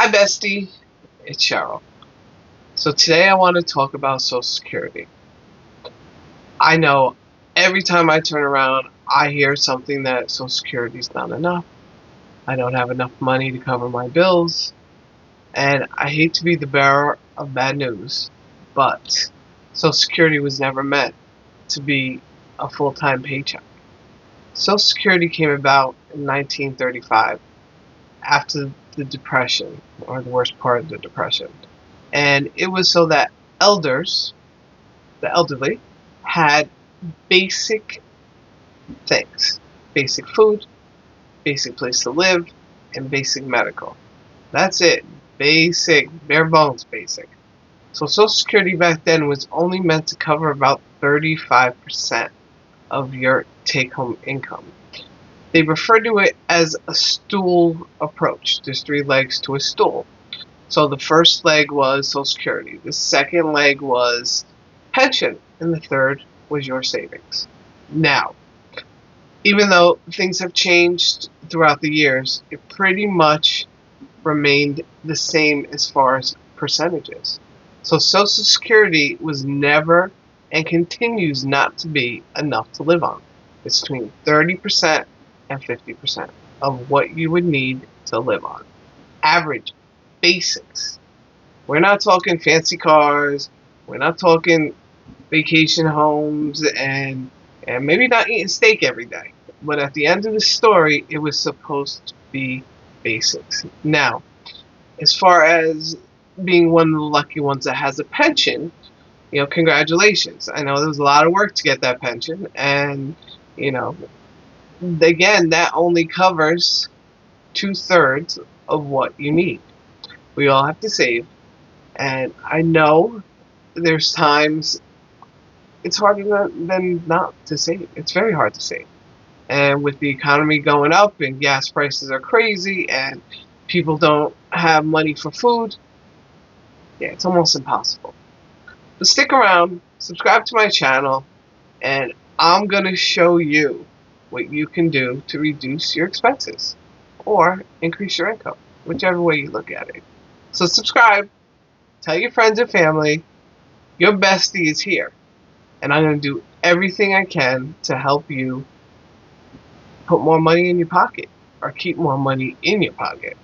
Hi, bestie. It's Cheryl. So today I want to talk about Social Security. I know every time I turn around, I hear something that Social Security is not enough. I don't have enough money to cover my bills. And I hate to be the bearer of bad news, but Social Security was never meant to be a full-time paycheck. Social Security came about in 1935 after the Depression, or the worst part of the Depression. And it was so that elders, the elderly, had basic things: basic food, basic place to live, and basic medical. That's it. Basic, bare bones basic. So Social Security back then was only meant to cover about 35% of your take-home income. They refer to it as a stool approach. There's three legs to a stool. So the first leg was Social Security, the second leg was pension, and the third was your savings. Now, even though things have changed throughout the years, it pretty much remained the same as far as percentages. So Social Security was never and continues not to be enough to live on. It's between 30% and 50% of what you would need to live on. Average basics. We're not talking fancy cars. We're not talking vacation homes and maybe not eating steak every day. But at the end of the story, it was supposed to be basics. Now, as far as being one of the lucky ones that has a pension, congratulations. I know there was a lot of work to get that pension, and you know, again, that only covers 2/3 of what you need. We all have to save, and I know there's times it's harder than not to save. It's very hard to save. And with the economy going up and gas prices are crazy and people don't have money for food, yeah, it's almost impossible. But stick around, subscribe to my channel, and I'm going to show you what you can do to reduce your expenses or increase your income, whichever way you look at it. So subscribe, tell your friends and family, your bestie is here. And I'm going to do everything I can to help you put more money in your pocket or keep more money in your pocket.